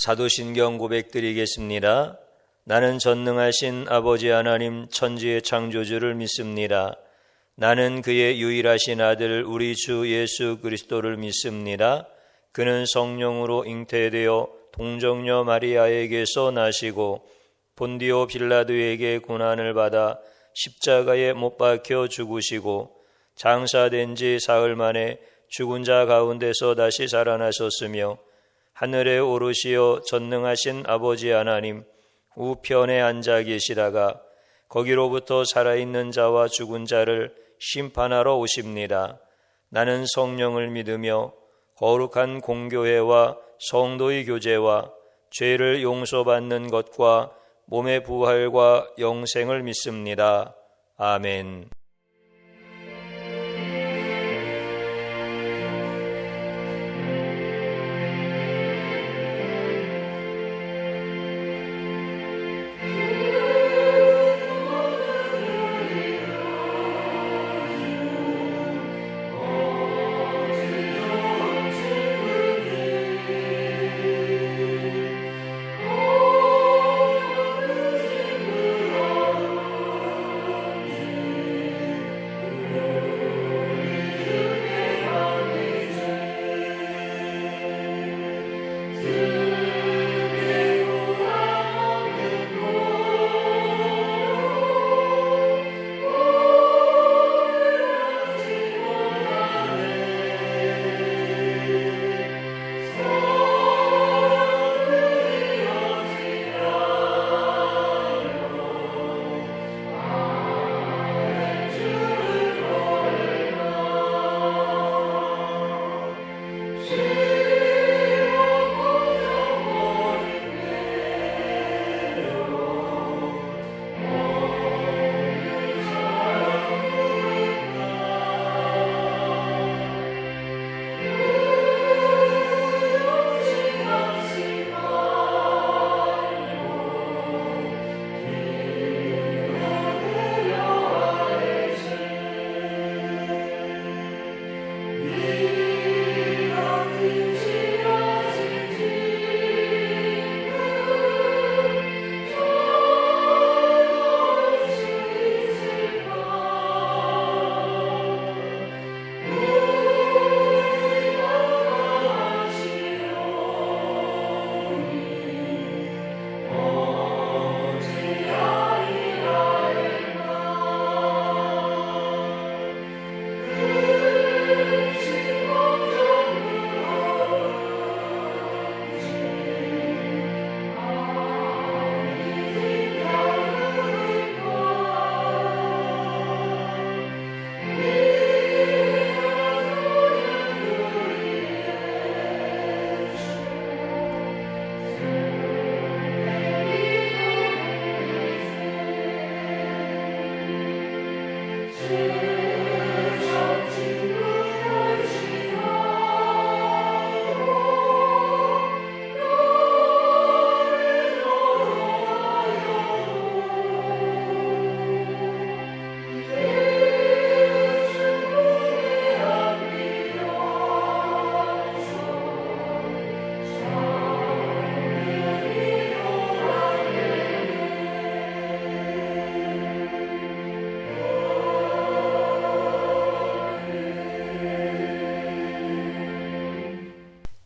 사도신경 고백드리겠습니다. 나는 전능하신 아버지 하나님 천지의 창조주를 믿습니다. 나는 그의 유일하신 아들 우리 주 예수 그리스도를 믿습니다. 그는 성령으로 잉태되어 동정녀 마리아에게서 나시고 본디오 빌라도에게 고난을 받아 십자가에 못 박혀 죽으시고 장사된 지 사흘 만에 죽은 자 가운데서 다시 살아나셨으며 하늘에 오르시어 전능하신 아버지 하나님 우편에 앉아 계시다가 거기로부터 살아있는 자와 죽은 자를 심판하러 오십니다. 나는 성령을 믿으며 거룩한 공교회와 성도의 교제와 죄를 용서받는 것과 몸의 부활과 영생을 믿습니다. 아멘.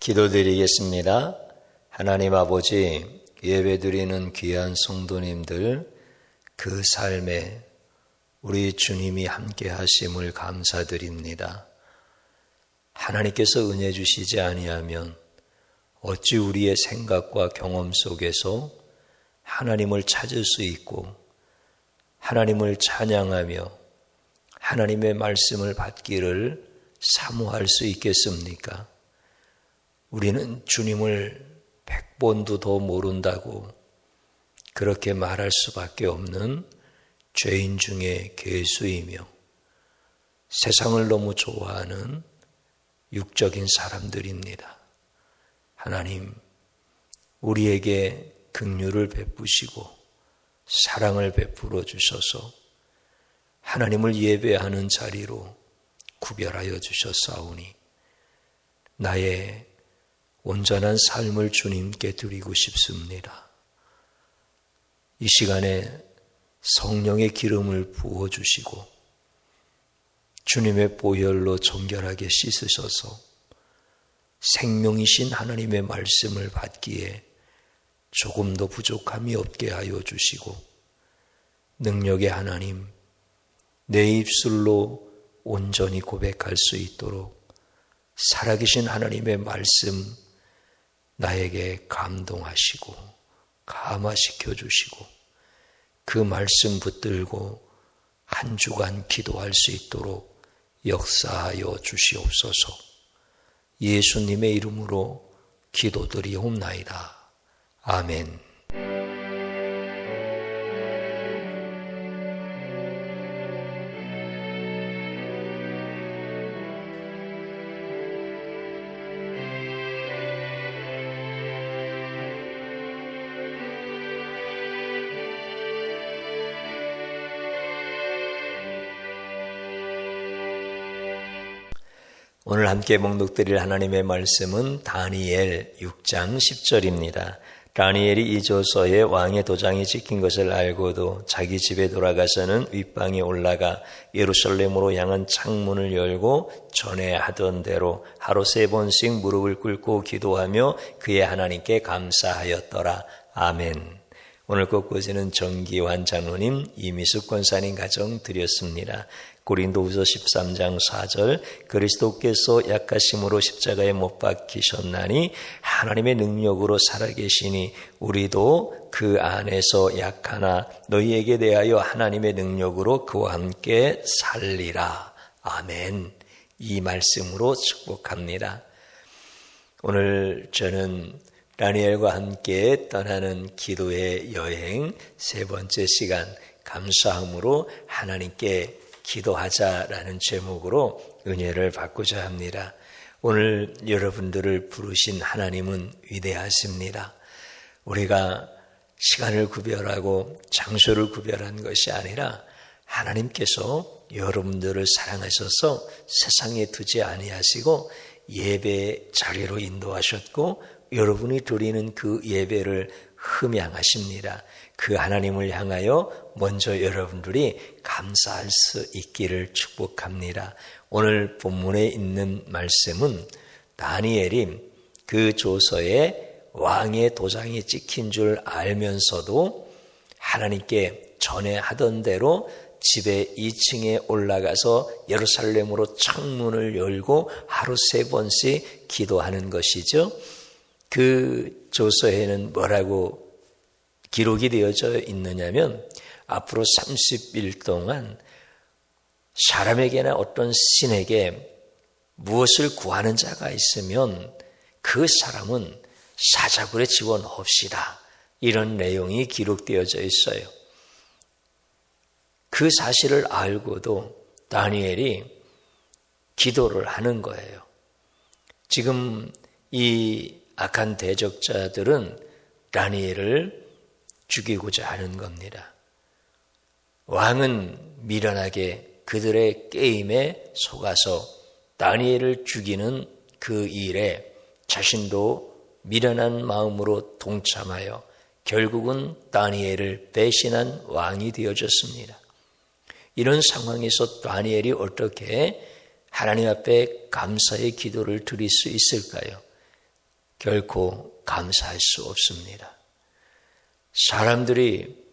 기도드리겠습니다. 하나님 아버지, 예배드리는 귀한 성도님들 그 삶에 우리 주님이 함께 하심을 감사드립니다. 하나님께서 은혜 주시지 아니하면 어찌 우리의 생각과 경험 속에서 하나님을 찾을 수 있고 하나님을 찬양하며 하나님의 말씀을 받기를 사모할 수 있겠습니까? 우리는 주님을 100번도 더 모른다고 그렇게 말할 수밖에 없는 죄인 중에 괴수이며 세상을 너무 좋아하는 육적인 사람들입니다. 하나님, 우리에게 긍휼을 베푸시고 사랑을 베풀어 주셔서 하나님을 예배하는 자리로 구별하여 주셨사오니 나의 온전한 삶을 주님께 드리고 싶습니다. 이 시간에 성령의 기름을 부어주시고 주님의 보혈로 정결하게 씻으셔서 생명이신 하나님의 말씀을 받기에 조금도 부족함이 없게 하여 주시고 능력의 하나님, 내 입술로 온전히 고백할 수 있도록 살아계신 하나님의 말씀 나에게 감동하시고 감화시켜 주시고 그 말씀 붙들고 한 주간 기도할 수 있도록 역사하여 주시옵소서. 예수님의 이름으로 기도드리옵나이다. 아멘. 오늘 함께 봉독드릴 하나님의 말씀은 다니엘 6장 10절입니다. 다니엘이 이 조서에 왕의 도장이 찍힌 것을 알고도 자기 집에 돌아가서는 윗방에 올라가 예루살렘으로 향한 창문을 열고 전에 하던 대로 하루 3번씩 무릎을 꿇고 기도하며 그의 하나님께 감사하였더라. 아멘. 오늘 꽃꽂이는 정기환 장로님, 이미숙 권사님 가정 드렸습니다. 고린도후서 13장 4절 그리스도께서 약하심으로 십자가에 못 박히셨나니 하나님의 능력으로 살아계시니 우리도 그 안에서 약하나 너희에게 대하여 하나님의 능력으로 그와 함께 살리라. 아멘. 이 말씀으로 축복합니다. 오늘 저는 다니엘과 함께 떠나는 기도의 여행 3번째 시간 감사함으로 하나님께 기도하자라는 제목으로 은혜를 받고자 합니다. 오늘 여러분들을 부르신 하나님은 위대하십니다. 우리가 시간을 구별하고 장소를 구별한 것이 아니라 하나님께서 여러분들을 사랑하셔서 세상에 두지 아니하시고 예배 자리로 인도하셨고 여러분이 드리는 그 예배를 흠양하십니다. 그 하나님을 향하여 먼저 여러분들이 감사할 수 있기를 축복합니다. 오늘 본문에 있는 말씀은 다니엘이 그 조서에 왕의 도장이 찍힌 줄 알면서도 하나님께 전에 하던 대로 집에 2층에 올라가서 예루살렘으로 창문을 열고 하루 3번씩 기도하는 것이죠. 그 조서에는 뭐라고 기록이 되어져 있느냐면 앞으로 30일 동안 사람에게나 어떤 신에게 무엇을 구하는 자가 있으면 그 사람은 사자굴에 집어넣읍시다. 이런 내용이 기록되어져 있어요. 그 사실을 알고도 다니엘이 기도를 하는 거예요. 지금 이 악한 대적자들은 다니엘을 죽이고자 하는 겁니다. 왕은 미련하게 그들의 게임에 속아서 다니엘을 죽이는 그 일에 자신도 미련한 마음으로 동참하여 결국은 다니엘을 배신한 왕이 되어졌습니다. 이런 상황에서 다니엘이 어떻게 하나님 앞에 감사의 기도를 드릴 수 있을까요? 결코 감사할 수 없습니다. 사람들이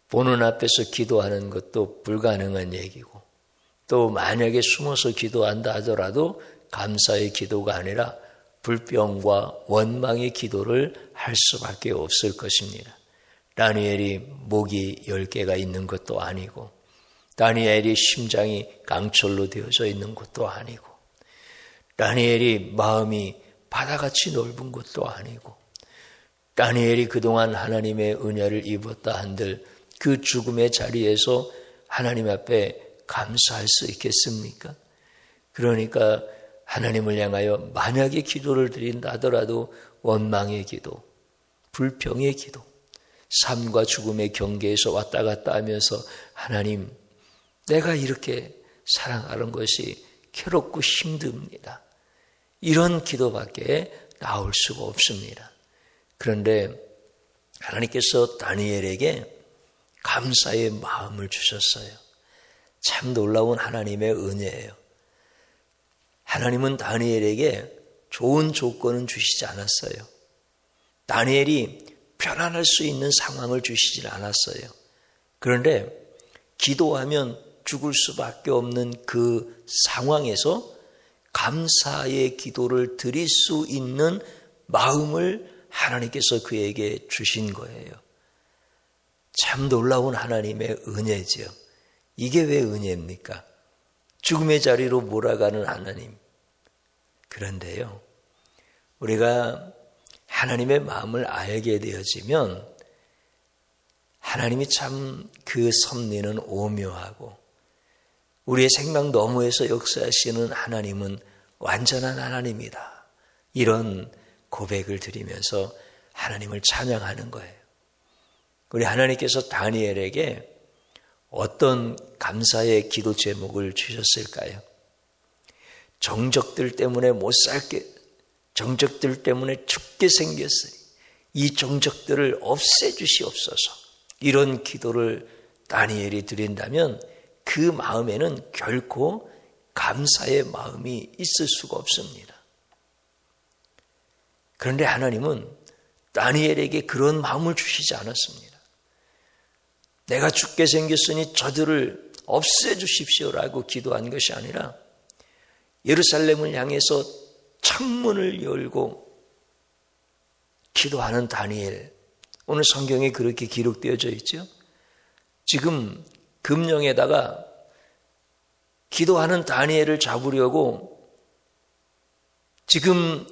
보는 앞에서 기도하는 것도 불가능한 얘기고 또 만약에 숨어서 기도한다 하더라도 감사의 기도가 아니라 불평과 원망의 기도를 할 수밖에 없을 것입니다. 다니엘이 목이 10개가 있는 것도 아니고 다니엘이 심장이 강철로 되어져 있는 것도 아니고 다니엘이 마음이 바다같이 넓은 것도 아니고 다니엘이 그동안 하나님의 은혜를 입었다 한들 그 죽음의 자리에서 하나님 앞에 감사할 수 있겠습니까? 그러니까 하나님을 향하여 만약에 기도를 드린다 하더라도 원망의 기도, 불평의 기도, 삶과 죽음의 경계에서 왔다 갔다 하면서 하나님, 내가 이렇게 사랑하는 것이 괴롭고 힘듭니다. 이런 기도밖에 나올 수가 없습니다. 그런데 하나님께서 다니엘에게 감사의 마음을 주셨어요. 참 놀라운 하나님의 은혜예요. 하나님은 다니엘에게 좋은 조건은 주시지 않았어요. 다니엘이 편안할 수 있는 상황을 주시질 않았어요. 그런데 기도하면 죽을 수밖에 없는 그 상황에서 감사의 기도를 드릴 수 있는 마음을 하나님께서 그에게 주신 거예요. 참 놀라운 하나님의 은혜지요. 이게 왜 은혜입니까? 죽음의 자리로 몰아가는 하나님. 그런데요, 우리가 하나님의 마음을 알게 되어지면 하나님이 참 그 섭리는 오묘하고 우리의 생각 너머에서 역사하시는 하나님은 완전한 하나님이다. 이런 고백을 드리면서 하나님을 찬양하는 거예요. 우리 하나님께서 다니엘에게 어떤 감사의 기도 제목을 주셨을까요? 정적들 때문에 못 살게, 정적들 때문에 죽게 생겼으니 이 정적들을 없애주시옵소서. 이런 기도를 다니엘이 드린다면 그 마음에는 결코 감사의 마음이 있을 수가 없습니다. 그런데 하나님은 다니엘에게 그런 마음을 주시지 않았습니다. 내가 죽게 생겼으니 저들을 없애주십시오라고 기도한 것이 아니라 예루살렘을 향해서 창문을 열고 기도하는 다니엘, 오늘 성경에 그렇게 기록되어져 있죠. 지금 금령에다가 기도하는 다니엘을 잡으려고 지금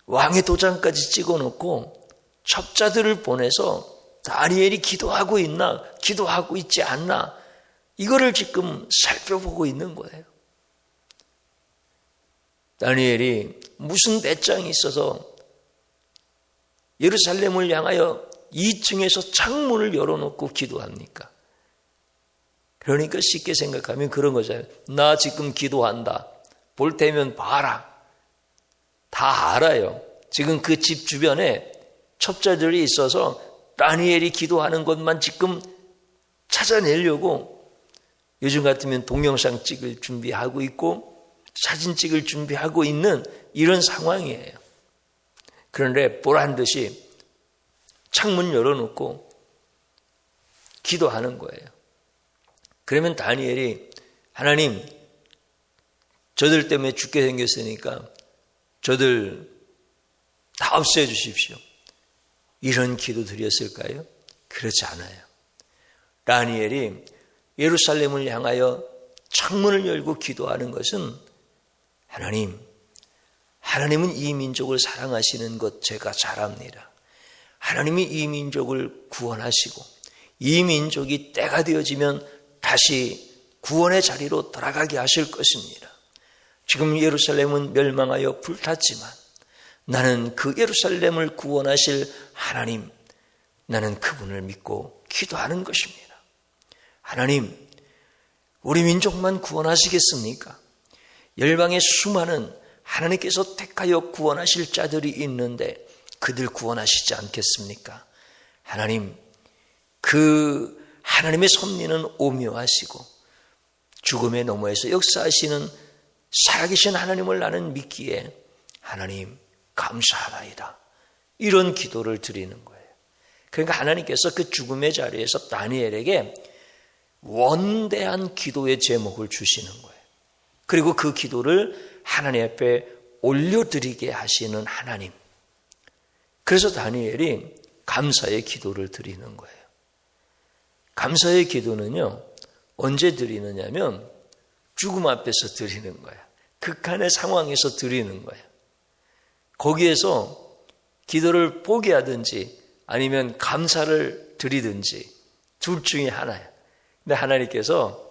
왕의 도장까지 찍어놓고 첩자들을 보내서 다니엘이 기도하고 있나, 기도하고 있지 않나, 이거를 지금 살펴보고 있는 거예요. 다니엘이 무슨 배짱이 있어서 예루살렘을 향하여 2층에서 창문을 열어놓고 기도합니까? 그러니까 쉽게 생각하면 그런 거잖아요. 나 지금 기도한다. 볼 테면 봐라. 다 알아요. 지금 그 집 주변에 첩자들이 있어서 다니엘이 기도하는 것만 지금 찾아내려고 요즘 같으면 동영상 찍을 준비하고 있고 사진 찍을 준비하고 있는 이런 상황이에요. 그런데 보란 듯이 창문 열어놓고 기도하는 거예요. 그러면 다니엘이 하나님, 저들 때문에 죽게 생겼으니까 저들 다 없애 주십시오. 이런 기도 드렸을까요? 그렇지 않아요. 다니엘이 예루살렘을 향하여 창문을 열고 기도하는 것은 하나님은 이 민족을 사랑하시는 것 제가 잘 압니다. 하나님이 이 민족을 구원하시고 이 민족이 때가 되어지면 다시 구원의 자리로 돌아가게 하실 것입니다. 지금 예루살렘은 멸망하여 불탔지만 나는 그 예루살렘을 구원하실 하나님, 나는 그분을 믿고 기도하는 것입니다. 하나님, 우리 민족만 구원하시겠습니까? 열방의 수많은 하나님께서 택하여 구원하실 자들이 있는데 그들 구원하시지 않겠습니까? 하나님, 그 하나님의 섭리는 오묘하시고 죽음의 너머에서 역사하시는 살아계신 하나님을 나는 믿기에 하나님 감사하나이다. 이런 기도를 드리는 거예요. 그러니까 하나님께서 그 죽음의 자리에서 다니엘에게 원대한 기도의 제목을 주시는 거예요. 그리고 그 기도를 하나님 앞에 올려드리게 하시는 하나님. 그래서 다니엘이 감사의 기도를 드리는 거예요. 감사의 기도는요, 언제 드리느냐면 죽음 앞에서 드리는 거예요. 극한의 상황에서 드리는 거예요. 거기에서 기도를 포기하든지 아니면 감사를 드리든지 둘 중에 하나예요. 근데 하나님께서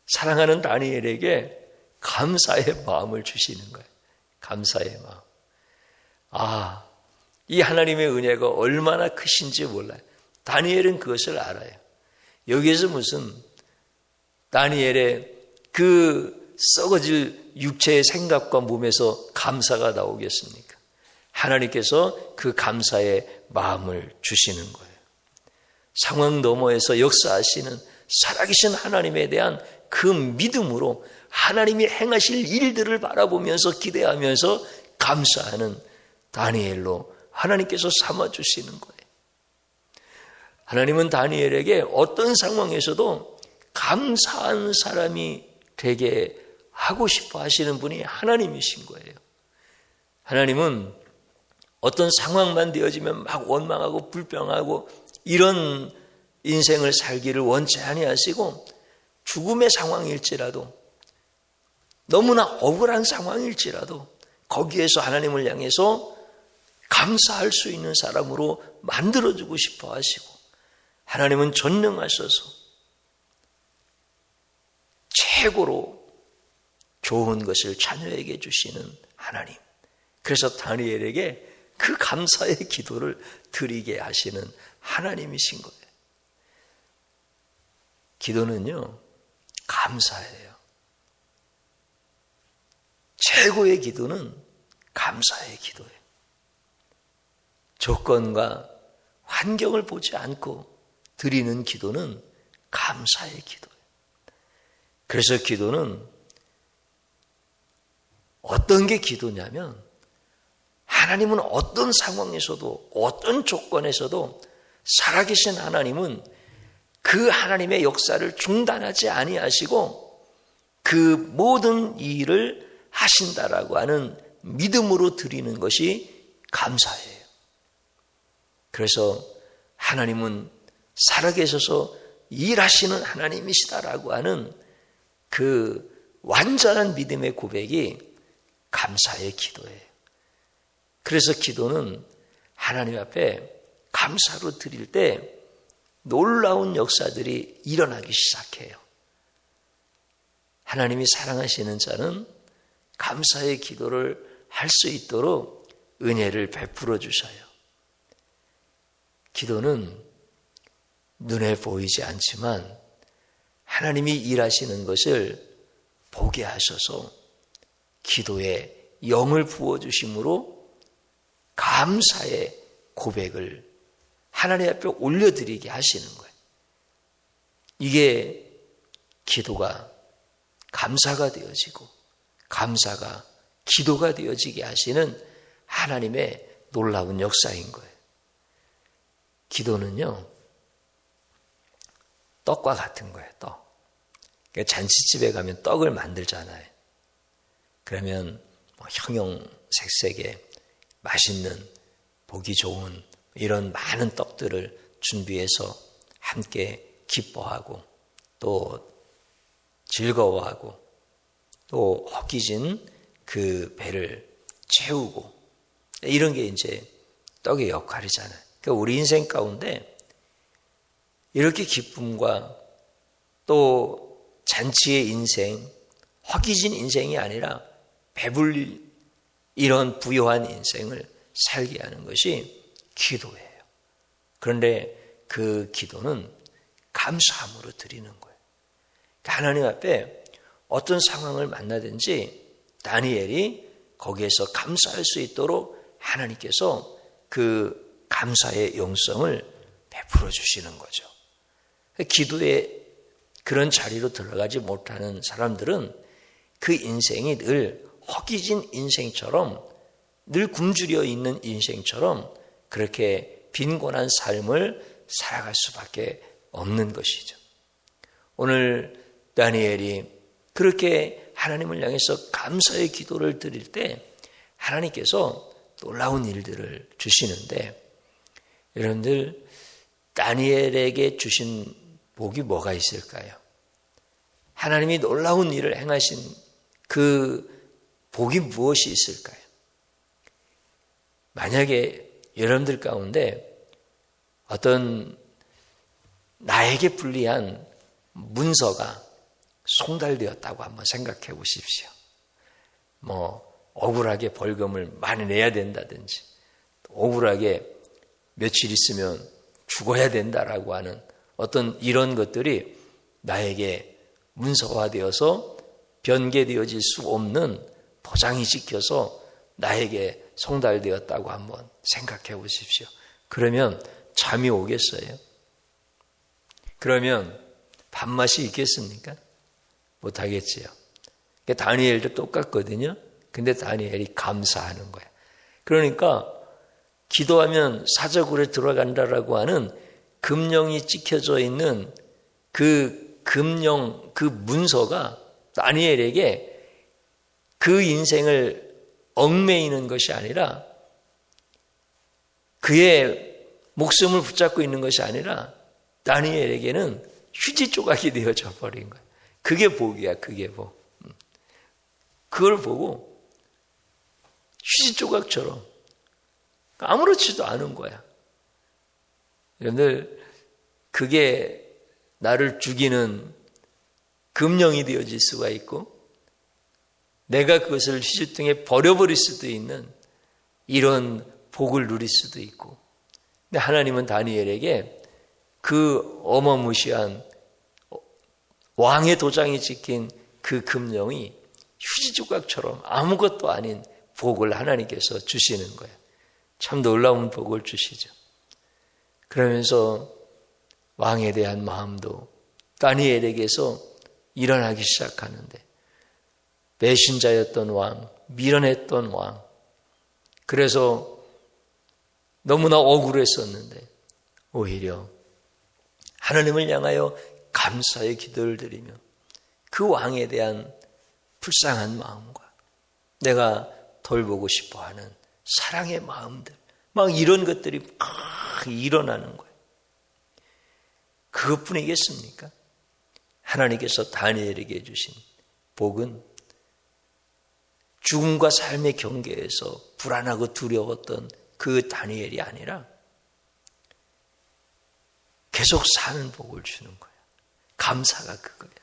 사랑하는 다니엘에게 감사의 마음을 주시는 거예요. 감사의 마음. 이 하나님의 은혜가 얼마나 크신지 몰라요. 다니엘은 그것을 알아요. 여기에서 무슨 다니엘의 그 썩어질 육체의 생각과 몸에서 감사가 나오겠습니까? 하나님께서 그 감사의 마음을 주시는 거예요. 상황 너머에서 역사하시는 살아계신 하나님에 대한 그 믿음으로 하나님이 행하실 일들을 바라보면서 기대하면서 감사하는 다니엘로 하나님께서 삼아주시는 거예요. 하나님은 다니엘에게 어떤 상황에서도 감사한 사람이 되게 하고 싶어 하시는 분이 하나님이신 거예요. 하나님은 어떤 상황만 되어지면 막 원망하고 불평하고 이런 인생을 살기를 원치 아니하시고 죽음의 상황일지라도 너무나 억울한 상황일지라도 거기에서 하나님을 향해서 감사할 수 있는 사람으로 만들어주고 싶어 하시고 하나님은 전능하셔서 최고로 좋은 것을 자녀에게 주시는 하나님. 그래서 다니엘에게 그 감사의 기도를 드리게 하시는 하나님이신 거예요. 기도는요, 감사예요. 최고의 기도는 감사의 기도예요. 조건과 환경을 보지 않고 드리는 기도는 감사의 기도예요. 그래서 기도는 어떤 게 기도냐면 하나님은 어떤 상황에서도 어떤 조건에서도 살아계신 하나님은 그 하나님의 역사를 중단하지 아니하시고 그 모든 일을 하신다라고 하는 믿음으로 드리는 것이 감사예요. 그래서 하나님은 살아계셔서 일하시는 하나님이시다라고 하는 그 완전한 믿음의 고백이 감사의 기도예요. 그래서 기도는 하나님 앞에 감사로 드릴 때 놀라운 역사들이 일어나기 시작해요. 하나님이 사랑하시는 자는 감사의 기도를 할 수 있도록 은혜를 베풀어 주셔요. 기도는 눈에 보이지 않지만 하나님이 일하시는 것을 보게 하셔서 기도에 영을 부어주심으로 감사의 고백을 하나님 앞에 올려드리게 하시는 거예요. 이게 기도가 감사가 되어지고 감사가 기도가 되어지게 하시는 하나님의 놀라운 역사인 거예요. 기도는요, 떡과 같은 거예요, 떡. 그러니까 잔치집에 가면 떡을 만들잖아요. 그러면 형형색색의 맛있는 보기 좋은 이런 많은 떡들을 준비해서 함께 기뻐하고 또 즐거워하고 또 허기진 그 배를 채우고 이런 게 이제 떡의 역할이잖아요. 그러니까 우리 인생 가운데 이렇게 기쁨과 또 잔치의 인생, 허기진 인생이 아니라 배불릴 이런 부요한 인생을 살게 하는 것이 기도예요. 그런데 그 기도는 감사함으로 드리는 거예요. 그러니까 하나님 앞에 어떤 상황을 만나든지 다니엘이 거기에서 감사할 수 있도록 하나님께서 그 감사의 영성을 베풀어 주시는 거죠. 기도에 그런 자리로 들어가지 못하는 사람들은 그 인생이 늘 허기진 인생처럼 늘 굶주려 있는 인생처럼 그렇게 빈곤한 삶을 살아갈 수밖에 없는 것이죠. 오늘 다니엘이 그렇게 하나님을 향해서 감사의 기도를 드릴 때 하나님께서 놀라운 일들을 주시는데 여러분들 다니엘에게 주신 복이 뭐가 있을까요? 하나님이 놀라운 일을 행하신 그 복이 무엇이 있을까요? 만약에 여러분들 가운데 어떤 나에게 불리한 문서가 송달되었다고 한번 생각해 보십시오. 억울하게 벌금을 많이 내야 된다든지 억울하게 며칠 있으면 죽어야 된다라고 하는 어떤 이런 것들이 나에게 문서화되어서 변개되어질 수 없는 도장이 찍혀서 나에게 송달되었다고 한번 생각해 보십시오. 그러면 잠이 오겠어요? 그러면 밥맛이 있겠습니까? 못하겠지요. 다니엘도 똑같거든요. 근데 다니엘이 감사하는 거예요. 그러니까 기도하면 사저굴에 들어간다라고 하는 금령이 찍혀져 있는 그 금령, 그 문서가 다니엘에게 그 인생을 얽매이는 것이 아니라 그의 목숨을 붙잡고 있는 것이 아니라 다니엘에게는 휴지 조각이 되어져 버린 거예요. 그게 복이야, 그게 복. 그걸 보고 휴지 조각처럼 아무렇지도 않은 거야. 여러분들, 그게 나를 죽이는 금령이 되어질 수가 있고 내가 그것을 휴지통에 버려버릴 수도 있는 이런 복을 누릴 수도 있고, 근데 하나님은 다니엘에게 그 어마무시한 왕의 도장이 찍힌 그 금령이 휴지 조각처럼 아무것도 아닌 복을 하나님께서 주시는 거예요. 참 놀라운 복을 주시죠. 그러면서 왕에 대한 마음도 다니엘에게서 일어나기 시작하는데, 배신자였던 왕, 미련했던 왕, 그래서 너무나 억울했었는데 오히려 하나님을 향하여 감사의 기도를 드리며 그 왕에 대한 불쌍한 마음과 내가 돌보고 싶어하는 사랑의 마음들, 막 이런 것들이 막 일어나는 거예요. 그것뿐이겠습니까? 하나님께서 다니엘에게 주신 복은 죽음과 삶의 경계에서 불안하고 두려웠던 그 다니엘이 아니라 계속 사는 복을 주는 거예요. 감사가 그거예요.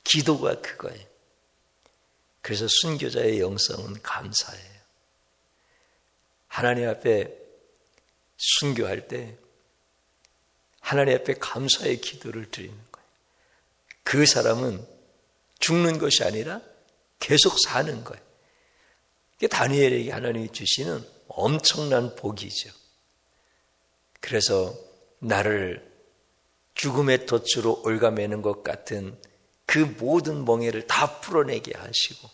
기도가 그거예요. 그래서 순교자의 영성은 감사예요. 하나님 앞에 순교할 때 하나님 앞에 감사의 기도를 드리는 거예요. 그 사람은 죽는 것이 아니라 계속 사는 거예요. 이게 다니엘에게 하나님이 주시는 엄청난 복이죠. 그래서 나를 죽음의 덫으로 올가매는 것 같은 그 모든 멍에를 다 풀어내게 하시고,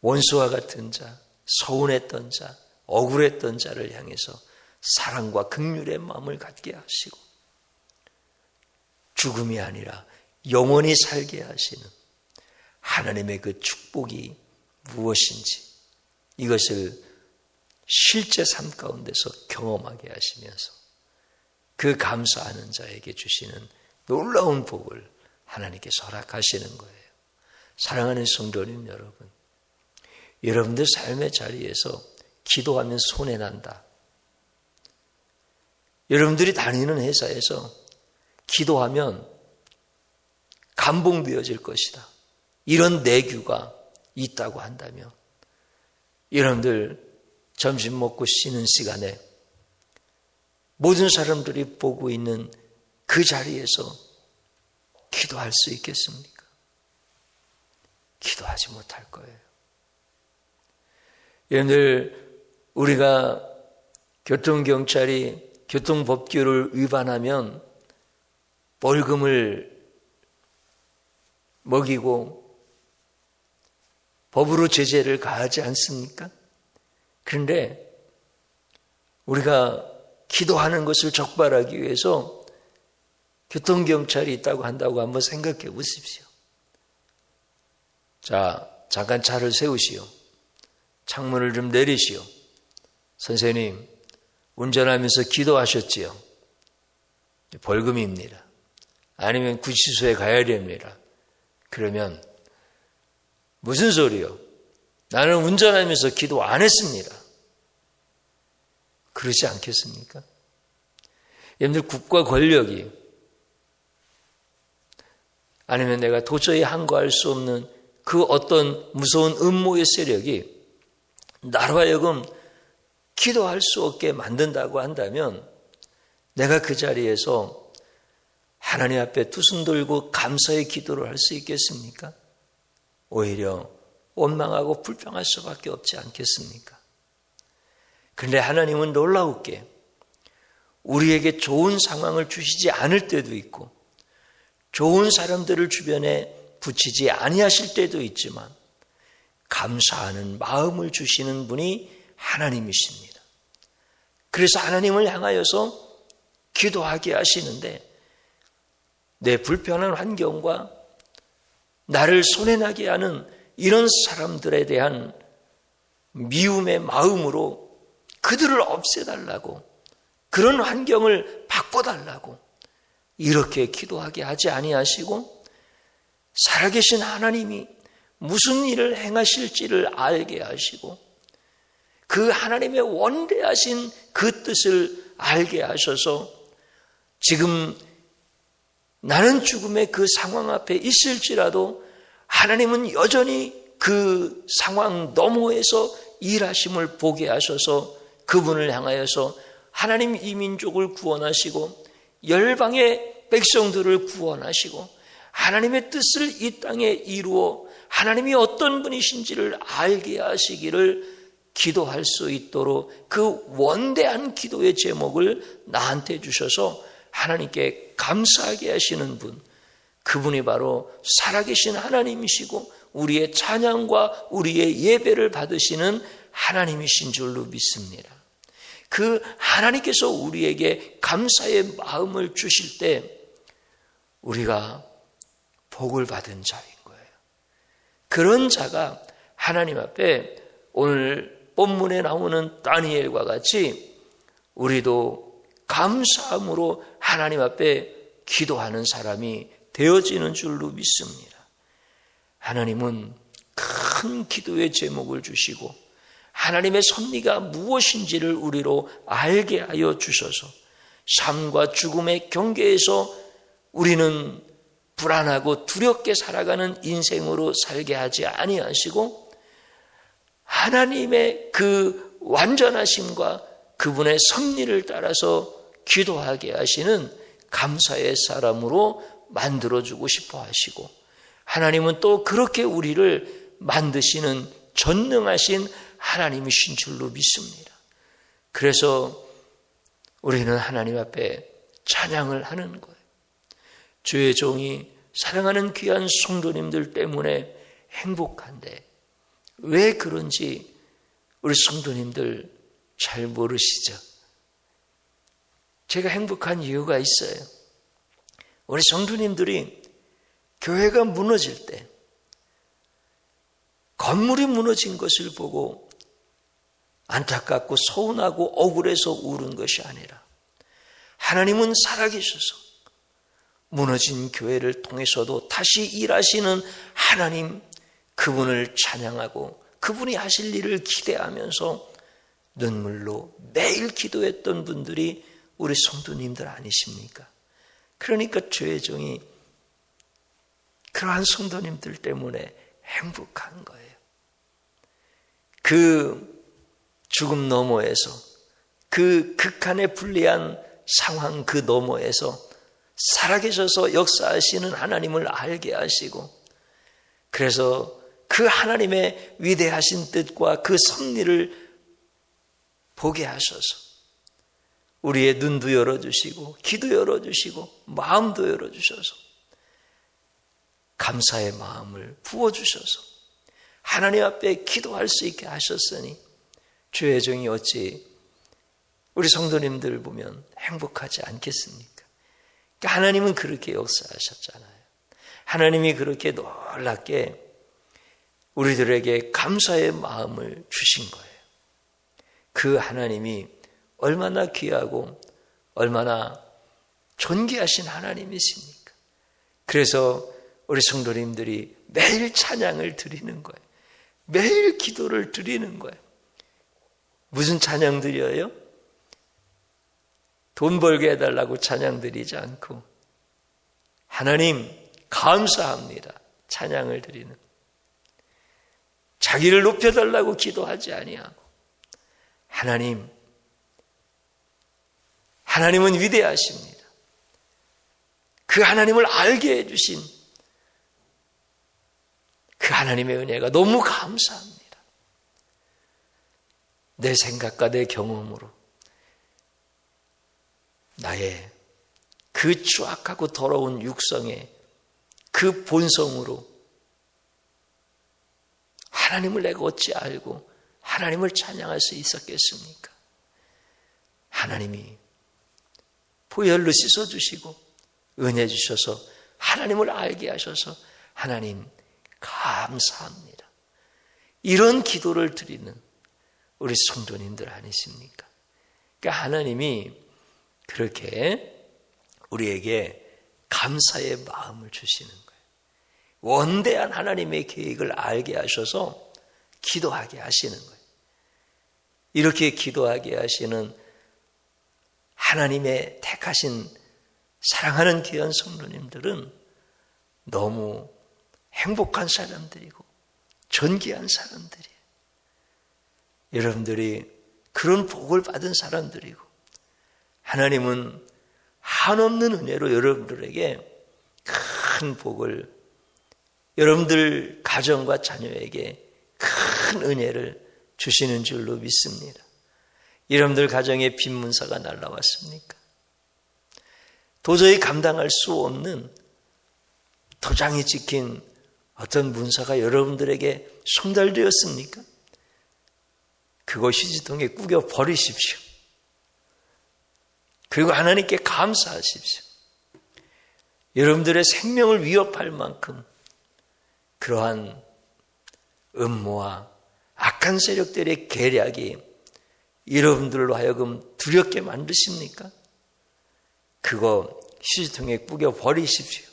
원수와 같은 자, 서운했던 자, 억울했던 자를 향해서 사랑과 긍휼의 마음을 갖게 하시고, 죽음이 아니라 영원히 살게 하시는 하나님의 그 축복이 무엇인지 이것을 실제 삶 가운데서 경험하게 하시면서 그 감사하는 자에게 주시는 놀라운 복을 하나님께서 허락하시는 거예요. 사랑하는 성도님 여러분, 여러분들 삶의 자리에서 기도하면 손해난다. 여러분들이 다니는 회사에서 기도하면 감봉되어질 것이다. 이런 내규가 있다고 한다면 여러분들 점심 먹고 쉬는 시간에 모든 사람들이 보고 있는 그 자리에서 기도할 수 있겠습니까? 기도하지 못할 거예요. 여러분들, 우리가 교통경찰이 교통법규를 위반하면 벌금을 먹이고 법으로 제재를 가하지 않습니까? 그런데 우리가 기도하는 것을 적발하기 위해서 교통경찰이 있다고 한다고 한번 생각해 보십시오. 자, 잠깐 차를 세우시오. 창문을 좀 내리시오. 선생님, 운전하면서 기도하셨지요? 벌금입니다. 아니면 구치소에 가야 됩니다. 그러면 무슨 소리요? 나는 운전하면서 기도 안 했습니다. 그러지 않겠습니까? 여러분들, 국가 권력이 아니면 내가 도저히 항거할 수 없는 그 어떤 무서운 음모의 세력이 나로 하여금 기도할 수 없게 만든다고 한다면 내가 그 자리에서 하나님 앞에 두 손 들고 감사의 기도를 할 수 있겠습니까? 오히려 원망하고 불평할 수밖에 없지 않겠습니까? 그런데 하나님은 놀라웠게 우리에게 좋은 상황을 주시지 않을 때도 있고 좋은 사람들을 주변에 붙이지 아니하실 때도 있지만 감사하는 마음을 주시는 분이 하나님이십니다. 그래서 하나님을 향하여서 기도하게 하시는데 내 불편한 환경과 나를 손해나게 하는 이런 사람들에 대한 미움의 마음으로 그들을 없애달라고, 그런 환경을 바꿔달라고 이렇게 기도하게 하지 아니하시고 살아계신 하나님이 무슨 일을 행하실지를 알게 하시고 그 하나님의 원대하신 그 뜻을 알게 하셔서 지금 나는 죽음의 그 상황 앞에 있을지라도 하나님은 여전히 그 상황 너머에서 일하심을 보게 하셔서 그분을 향하여서 하나님 이 민족을 구원하시고 열방의 백성들을 구원하시고 하나님의 뜻을 이 땅에 이루어 하나님이 어떤 분이신지를 알게 하시기를 기도할 수 있도록 그 원대한 기도의 제목을 나한테 주셔서 하나님께 감사하게 하시는 분, 그분이 바로 살아계신 하나님이시고 우리의 찬양과 우리의 예배를 받으시는 하나님이신 줄로 믿습니다. 그 하나님께서 우리에게 감사의 마음을 주실 때 우리가 복을 받은 자인 거예요. 그런 자가 하나님 앞에 오늘 본문에 나오는 다니엘과 같이 우리도 감사함으로 하나님 앞에 기도하는 사람이 되어지는 줄로 믿습니다. 하나님은 큰 기도의 제목을 주시고 하나님의 섭리가 무엇인지를 우리로 알게 하여 주셔서 삶과 죽음의 경계에서 우리는 불안하고 두렵게 살아가는 인생으로 살게 하지 아니하시고 하나님의 그 완전하심과 그분의 섭리를 따라서 기도하게 하시는 감사의 사람으로 만들어주고 싶어 하시고 하나님은 또 그렇게 우리를 만드시는 전능하신 하나님이신 줄로 믿습니다. 그래서 우리는 하나님 앞에 찬양을 하는 거예요. 주의 종이 사랑하는 귀한 성도님들 때문에 행복한데 왜 그런지 우리 성도님들 잘 모르시죠? 제가 행복한 이유가 있어요. 우리 성도님들이 교회가 무너질 때 건물이 무너진 것을 보고 안타깝고 서운하고 억울해서 우는 것이 아니라 하나님은 살아계셔서 무너진 교회를 통해서도 다시 일하시는 하나님, 그분을 찬양하고 그분이 하실 일을 기대하면서 눈물로 매일 기도했던 분들이 우리 성도님들 아니십니까? 그러니까 주의 종이 그러한 성도님들 때문에 행복한 거예요. 그 죽음 너머에서 그 극한의 불리한 상황 그 너머에서 살아계셔서 역사하시는 하나님을 알게 하시고 그래서 그 하나님의 위대하신 뜻과 그 섭리를 보게 하셔서 우리의 눈도 열어주시고 귀도 열어주시고 마음도 열어주셔서 감사의 마음을 부어주셔서 하나님 앞에 기도할 수 있게 하셨으니 주의 종이 어찌 우리 성도님들 보면 행복하지 않겠습니까? 그러니까 하나님은 그렇게 역사하셨잖아요. 하나님이 그렇게 놀랍게 우리들에게 감사의 마음을 주신 거예요. 그 하나님이 얼마나 귀하고 얼마나 존귀하신 하나님이십니까? 그래서 우리 성도님들이 매일 찬양을 드리는 거예요. 매일 기도를 드리는 거예요. 무슨 찬양 드려요? 돈 벌게 해달라고 찬양 드리지 않고 하나님 감사합니다. 찬양을 드리는 자기를 높여달라고 기도하지 아니하고 하나님은 위대하십니다. 그 하나님을 알게 해주신 그 하나님의 은혜가 너무 감사합니다. 내 생각과 내 경험으로 나의 그 추악하고 더러운 육성의 그 본성으로 하나님을 내가 어찌 알고 하나님을 찬양할 수 있었겠습니까? 하나님이 보혈로 씻어주시고 은혜 주셔서 하나님을 알게 하셔서 하나님 감사합니다. 이런 기도를 드리는 우리 성도님들 아니십니까? 그러니까 하나님이 그렇게 우리에게 감사의 마음을 주시는 거예요. 원대한 하나님의 계획을 알게 하셔서 기도하게 하시는 거예요. 이렇게 기도하게 하시는 하나님의 택하신 사랑하는 귀한 성도님들은 너무 행복한 사람들이고 존귀한 사람들이에요. 여러분들이 그런 복을 받은 사람들이고 하나님은 한없는 은혜로 여러분들에게 큰 복을, 여러분들 가정과 자녀에게 큰 은혜를 주시는 줄로 믿습니다. 여러분들 가정에 빈문사가 날라왔습니까? 도저히 감당할 수 없는 도장이 찍힌 어떤 문사가 여러분들에게 송달되었습니까? 그거 휴지통에 꾸겨 버리십시오. 그리고 하나님께 감사하십시오. 여러분들의 생명을 위협할 만큼 그러한 음모와 악한 세력들의 계략이 여러분들로 하여금 두렵게 만드십니까? 그거 휴지통에 꾸겨 버리십시오.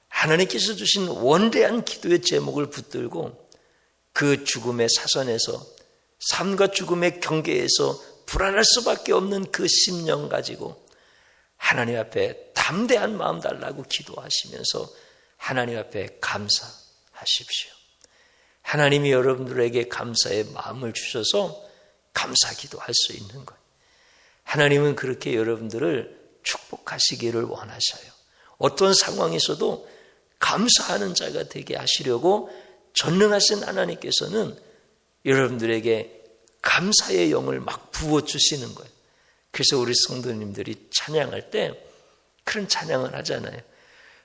하나님께서 주신 원대한 기도의 제목을 붙들고 그 죽음의 사선에서, 삶과 죽음의 경계에서 불안할 수밖에 없는 그 심령 가지고 하나님 앞에 담대한 마음 달라고 기도하시면서 하나님 앞에 감사하십시오. 하나님이 여러분들에게 감사의 마음을 주셔서 감사 기도할 수 있는 거예요. 하나님은 그렇게 여러분들을 축복하시기를 원하셔요. 어떤 상황에서도 감사하는 자가 되게 하시려고 전능하신 하나님께서는 여러분들에게 감사의 영을 막 부어주시는 거예요. 그래서 우리 성도님들이 찬양할 때 그런 찬양을 하잖아요.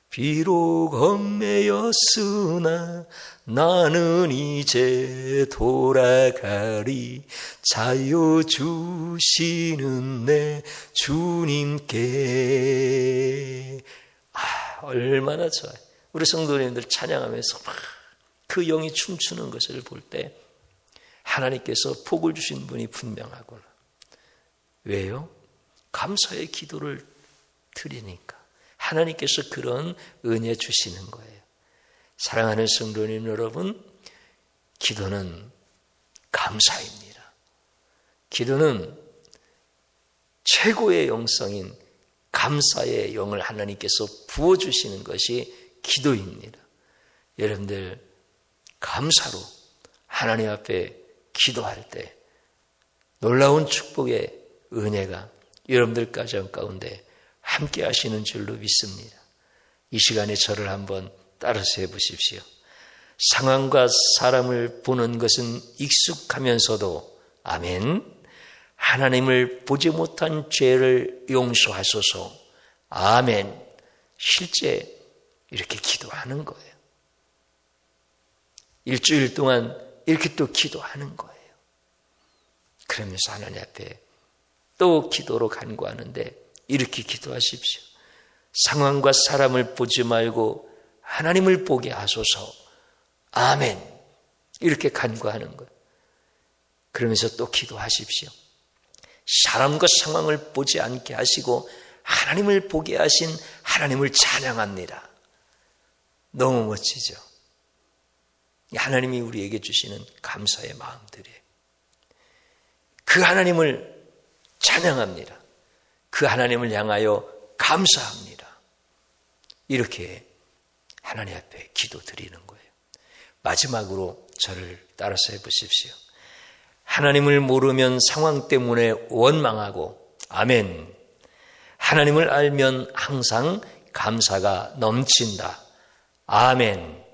비록 얽매였으나 나는 이제 돌아가리 자유 주시는 내 주님께. 얼마나 좋아요. 우리 성도님들 찬양하면서 막 그 영이 춤추는 것을 볼 때 하나님께서 복을 주신 분이 분명하구나. 왜요? 감사의 기도를 드리니까 하나님께서 그런 은혜 주시는 거예요. 사랑하는 성도님 여러분, 기도는 감사입니다. 기도는 최고의 영성인 감사의 영을 하나님께서 부어주시는 것이 기도입니다. 여러분들 감사로 하나님 앞에 기도할 때 놀라운 축복의 은혜가 여러분들 가정 가운데 함께 하시는 줄로 믿습니다. 이 시간에 저를 한번 따라서 해보십시오. 상황과 사람을 보는 것은 익숙하면서도 아멘. 하나님을 보지 못한 죄를 용서하소서. 아멘. 실제 이렇게 기도하는 거예요. 일주일 동안 이렇게 또 기도하는 거예요. 그러면서 하나님 앞에 또 기도로 간구하는데 이렇게 기도하십시오. 상황과 사람을 보지 말고 하나님을 보게 하소서. 아멘. 이렇게 간구하는 거예요. 그러면서 또 기도하십시오. 사람과 상황을 보지 않게 하시고 하나님을 보게 하신 하나님을 찬양합니다. 너무 멋지죠? 하나님이 우리에게 주시는 감사의 마음들이에요. 그 하나님을 찬양합니다. 그 하나님을 향하여 감사합니다. 이렇게 하나님 앞에 기도 드리는 거예요. 마지막으로 저를 따라서 해보십시오. 하나님을 모르면 상황 때문에 원망하고 아멘. 하나님을 알면 항상 감사가 넘친다. 아멘.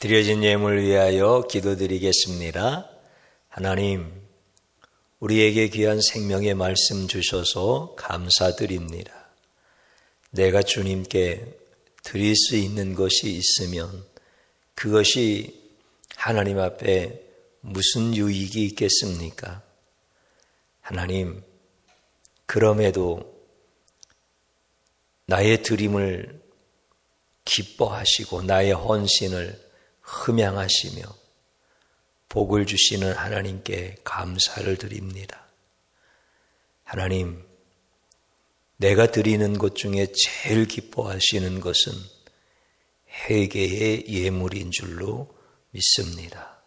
드려진 예물을 위하여 기도드리겠습니다. 하나님, 우리에게 귀한 생명의 말씀 주셔서 감사드립니다. 내가 주님께 드릴 수 있는 것이 있으면 그것이 하나님 앞에 무슨 유익이 있겠습니까? 하나님, 그럼에도 나의 드림을 기뻐하시고 나의 헌신을 흠양하시며 복을 주시는 하나님께 감사를 드립니다. 하나님, 내가 드리는 것 중에 제일 기뻐하시는 것은 회개의 예물인 줄로 믿습니다.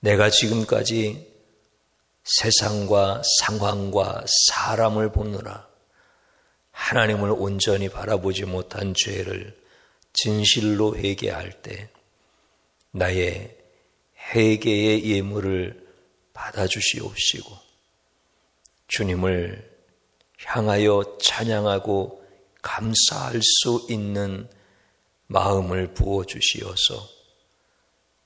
내가 지금까지 세상과 상황과 사람을 보느라 하나님을 온전히 바라보지 못한 죄를 진실로 회개할 때 나의 회개의 예물을 받아주시옵시고 주님을 향하여 찬양하고 감사할 수 있는 마음을 부어주시어서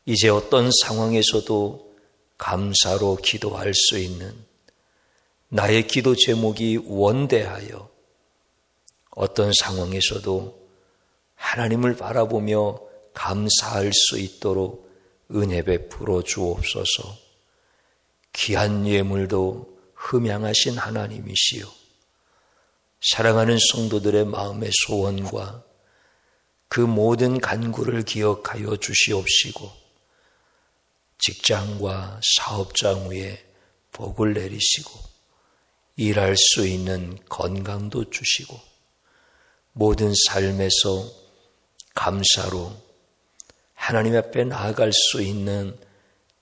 이제 어떤 상황에서도 감사로 기도할 수 있는 나의 기도 제목이 원대하여 어떤 상황에서도 하나님을 바라보며 감사할 수 있도록 은혜 베풀어 주옵소서. 귀한 예물도 흠양하신 하나님이시요 사랑하는 성도들의 마음의 소원과 그 모든 간구를 기억하여 주시옵시고 직장과 사업장 위에 복을 내리시고 일할 수 있는 건강도 주시고 모든 삶에서 감사로 하나님 앞에 나아갈 수 있는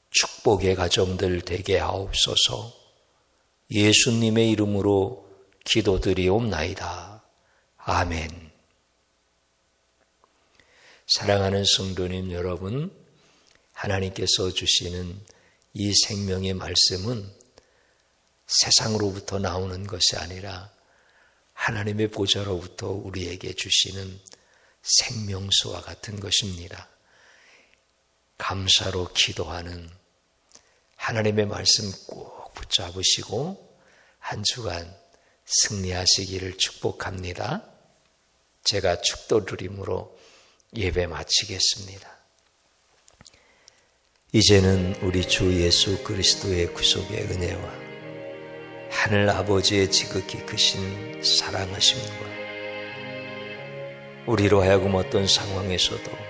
축복의 가정들 되게 하옵소서. 예수님의 이름으로 기도드리옵나이다. 아멘. 사랑하는 성도님 여러분, 하나님께서 주시는 이 생명의 말씀은 세상으로부터 나오는 것이 아니라 하나님의 보좌로부터 우리에게 주시는 생명수와 같은 것입니다. 감사로 기도하는 하나님의 말씀 꼭 붙잡으시고 한 주간 승리하시기를 축복합니다. 제가 축도 드림으로 예배 마치겠습니다. 이제는 우리 주 예수 그리스도의 구속의 은혜와 하늘 아버지의 지극히 크신 사랑하심과 우리로 하여금 어떤 상황에서도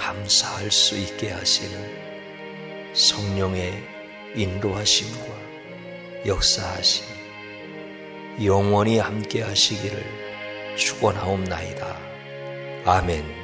감사할 수 있게 하시는 성령의 인도하심과 역사하심이 영원히 함께 하시기를 축원하옵나이다. 아멘.